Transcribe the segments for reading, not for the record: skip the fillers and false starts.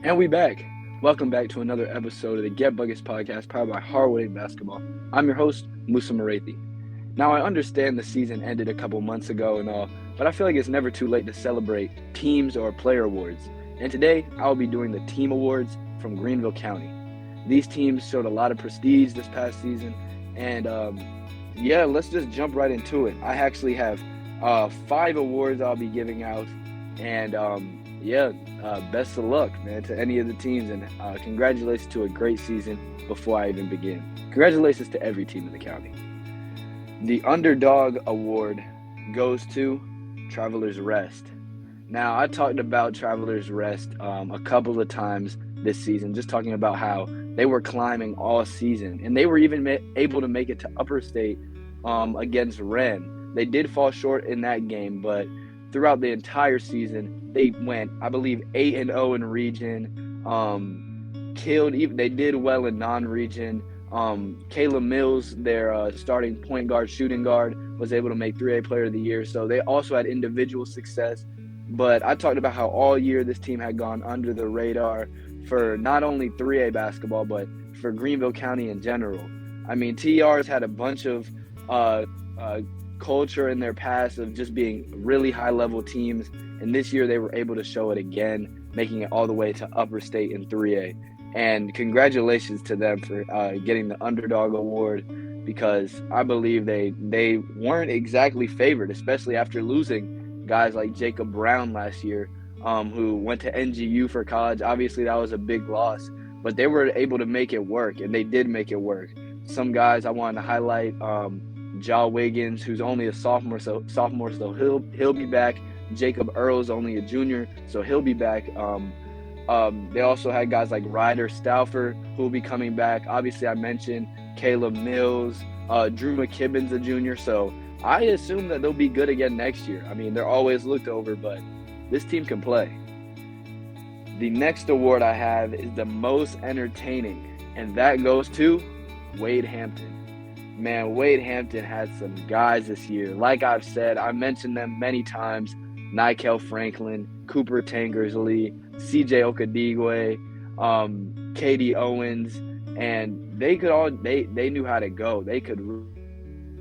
And we back. Welcome back to another episode of the Get Buckets podcast powered by Harwood Basketball. I'm your host, Musa Marathi. Now, I understand the season ended a couple months ago and all, but I feel like it's never too late to celebrate teams or player awards. And today, I'll be doing the team awards from Greenville County. These teams showed a lot of prestige this past season, and let's just jump right into it. I actually have 5 awards I'll be giving out, and best of luck, man, to any of the teams, and congratulations to a great season before I even begin. Congratulations to every team in the county. The Underdog Award goes to Travelers Rest. Now, I talked about Travelers Rest a couple of times this season, just talking about how they were climbing all season, and they were even able to make it to Upper State against Wren. They did fall short in that game, but throughout the entire season, they went, I believe, 8-0 in region. They did well in non-region. Caleb Mills, their starting point guard, shooting guard, was able to make 3A Player of the Year. So they also had individual success. But I talked about how all year this team had gone under the radar for not only 3A basketball, but for Greenville County in general. I mean, TR's had a bunch of culture in their past of just being really high-level teams, and this year they were able to show it again, making it all the way to Upper State in 3A. And congratulations to them for getting the Underdog Award, because I believe they weren't exactly favored, especially after losing guys like Jacob Brown last year, who went to NGU for college. Obviously, that was a big loss, but they were able to make it work, and they did make it work. Some guys I wanted to highlight, Ja Wiggins, who's only a sophomore, so he'll be back. Jacob Earl's only a junior, so he'll be back. They also had guys like Ryder Stauffer, who will be coming back. Obviously, I mentioned Caleb Mills, Drew McKibben's a junior, so I assume that they'll be good again next year. I mean, they're always looked over, but this team can play. The next award I have is the most entertaining, and that goes to Wade Hampton. Man, Wade Hampton had some guys this year. Like I've said, I mentioned them many times. Nikel Franklin, Cooper Tankersley, CJ Okadigwe, KD Owens, and they knew how to go. They could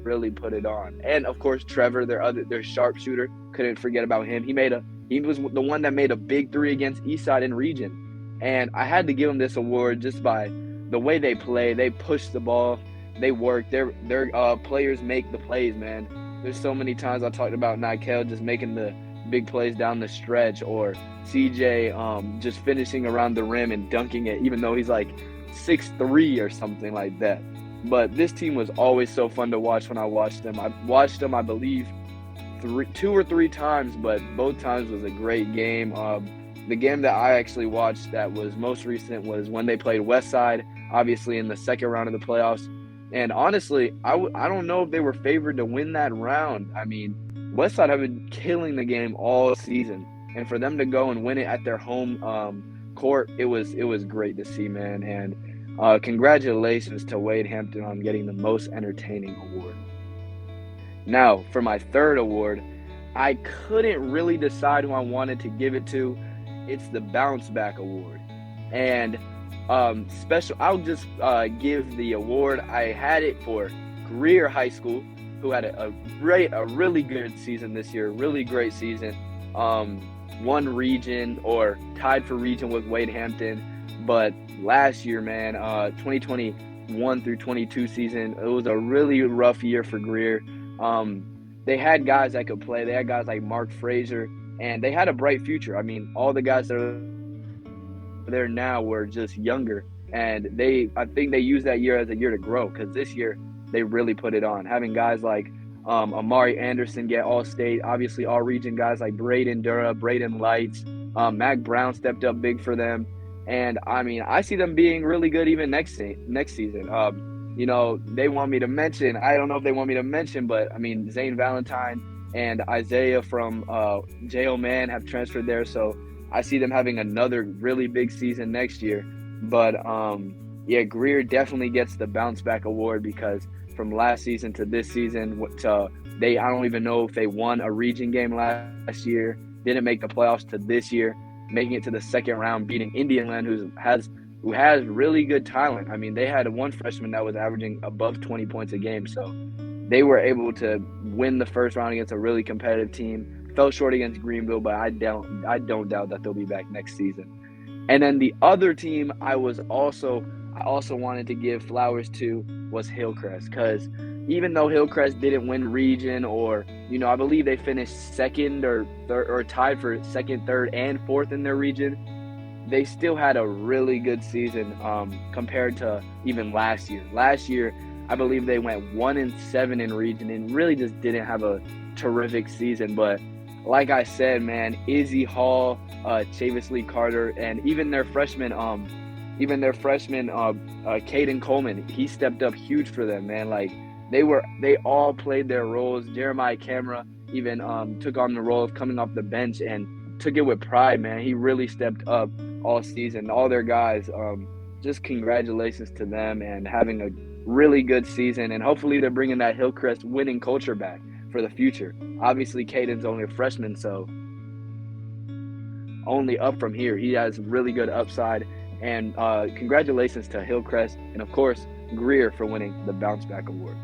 really put it on. And of course, Trevor, their sharpshooter, couldn't forget about him. He was the one that made a big 3 against Eastside in region. And I had to give him this award just by the way they play. They push the ball. They work. Their players make the plays, man. There's so many times I talked about Nikel just making the big plays down the stretch, or CJ just finishing around the rim and dunking it, even though he's like 6'3" or something like that. But this team was always so fun to watch when I watched them. I watched them, I believe, 2 or 3 times, but both times was a great game. The game that I actually watched that was most recent was when they played Westside, obviously in the second round of the playoffs. And honestly, I don't know if they were favored to win that round. I mean, Westside have been killing the game all season, and for them to go and win it at their home court, it was great to see, man. And congratulations to Wade Hampton on getting the most entertaining award. Now, for my third award, I couldn't really decide who I wanted to give it to. It's the Bounce Back Award, and I'll just give the award. I had it for Greer High School, who had a really good season this year, really great season. Won region, or tied for region with Wade Hampton. But last year, man, 2021 through 22 season, it was a really rough year for Greer. They had guys that could play. They had guys like Mark Frazier, and they had a bright future. I mean, all the guys that are there now were just younger, and I think they used that year as a year to grow, because this year they really put it on, having guys like Amari Anderson get all-state, obviously all-region guys like Braden Dura, Braden Lights, Mac Brown stepped up big for them, and I mean, I see them being really good even next season. They want me to mention, I don't know if they want me to mention, but I mean, Zane Valentine and Isaiah from J.O. Man have transferred there, so I see them having another really big season next year. But Greer definitely gets the Bounce Back Award, because from last season to this season, I don't even know if they won a region game last year, didn't make the playoffs to this year. making it to the second round, beating Indian Land, who has really good talent. I mean, they had one freshman that was averaging above 20 points a game, so they were able to win the first round against a really competitive team. Fell short against Greenville, but I don't doubt that they'll be back next season. And then the other team I also wanted to give flowers to was Hillcrest, because even though Hillcrest didn't win region, or I believe they finished second or third, or tied for second, third, and fourth in their region, they still had a really good season compared to even last year. Last year, I believe they went 1-7 in region and really just didn't have a terrific season. But like I said, man, Izzy Hall, Chavis Lee Carter, and even their freshman, Caden Coleman, he stepped up huge for them, man. Like they all played their roles. Jeremiah Camera even took on the role of coming off the bench and took it with pride, man. He really stepped up all season. All their guys, just congratulations to them and having a really good season. And hopefully they're bringing that Hillcrest winning culture back for the future. Obviously, Caden's only a freshman, so only up from here. He has really good upside. And congratulations to Hillcrest and, of course, Greer for winning the Bounce Back Award.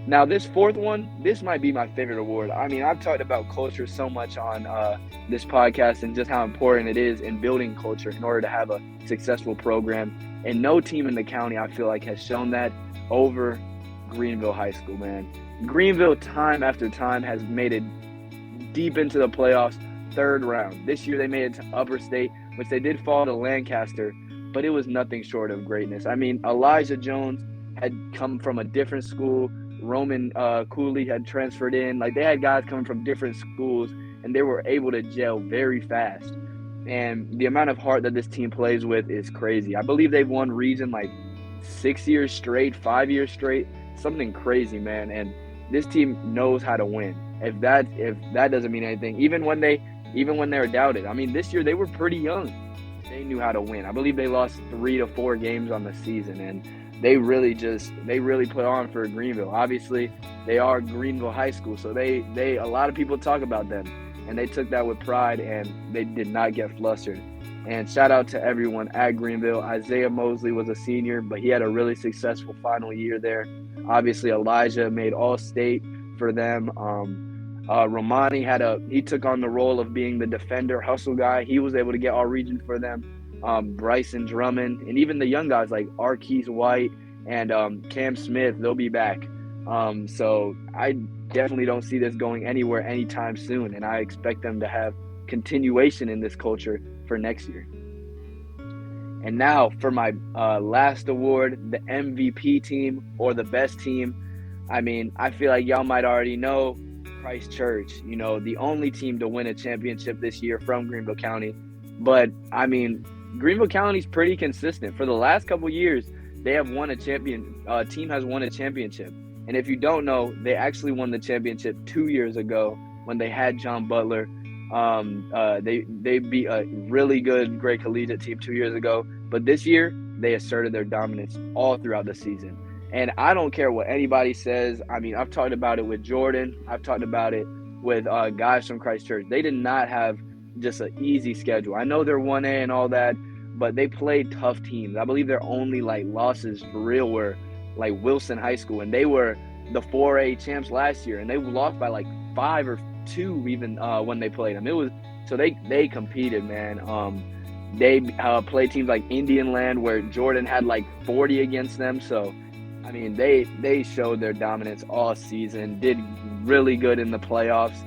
Now, this fourth one, this might be my favorite award. I mean, I've talked about culture so much on this podcast and just how important it is in building culture in order to have a successful program. And no team in the county, I feel like, has shown that over Greenville High School, man. Greenville, time after time, has made it deep into the playoffs, third round. This year, they made it to Upper State, which they did fall to Lancaster, but it was nothing short of greatness. I mean, Elijah Jones had come from a different school. Roman Cooley had transferred in. Like, they had guys coming from different schools, and they were able to gel very fast. And the amount of heart that this team plays with is crazy. I believe they've won region like 6 years straight, 5 years straight, something crazy, man. And this team knows how to win. If that doesn't mean anything, even when they're doubted. I mean, this year they were pretty young. They knew how to win. I believe they lost 3 to 4 games on the season, and they really put on for Greenville. Obviously, they are Greenville High School, so they a lot of people talk about them, and they took that with pride, and they did not get flustered. And shout out to everyone at Greenville. Isaiah Mosley was a senior, but he had a really successful final year there. Obviously, Elijah made All-State for them. Romani he took on the role of being the defender, hustle guy. He was able to get all region for them. Bryson Drummond, and even the young guys like Arkees White and Cam Smith, they'll be back. So I definitely don't see this going anywhere anytime soon, and I expect them to have continuation in this culture for next year. And now for my last award, the MVP team or the best team. I mean, I feel like y'all might already know Christ Church, the only team to win a championship this year from Greenville County. But, I mean, Greenville County's pretty consistent. For the last couple years, they have won a team has won a championship. And if you don't know, they actually won the championship 2 years ago when they had John Butler. They beat a really good Great Collegiate team 2 years ago. But this year, they asserted their dominance all throughout the season. And I don't care what anybody says. I mean, I've talked about it with Jordan. I've talked about it with guys from Christ Church. They did not have just an easy schedule. I know they're 1A and all that, but they played tough teams. I believe their only losses for real were Wilson High School, and they were the 4A champs last year, and they lost by 5 or 2 even when they played them. It was so they competed, man. They played teams like Indian Land where Jordan had 40 against them. So I mean, they showed their dominance all season, did really good in the playoffs,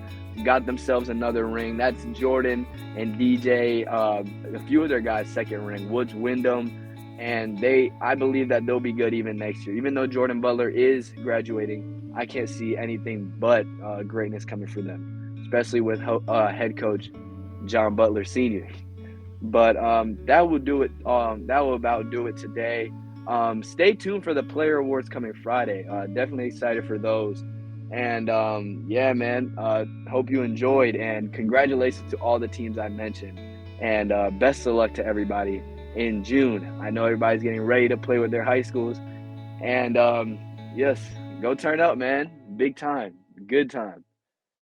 got themselves another ring. That's Jordan and DJ, a few of their guys' second ring, Woods Wyndham, and I believe that they'll be good even next year. Even though Jordan Butler is graduating, I can't see anything but greatness coming for them, especially with head coach John Butler Sr. But that will do it. That will about do it today. Stay tuned for the player awards coming Friday. Definitely excited for those. And yeah, man, hope you enjoyed, and congratulations to all the teams I mentioned, and best of luck to everybody in June. I know everybody's getting ready to play with their high schools, and yes, go turn up, man. Big time, good time.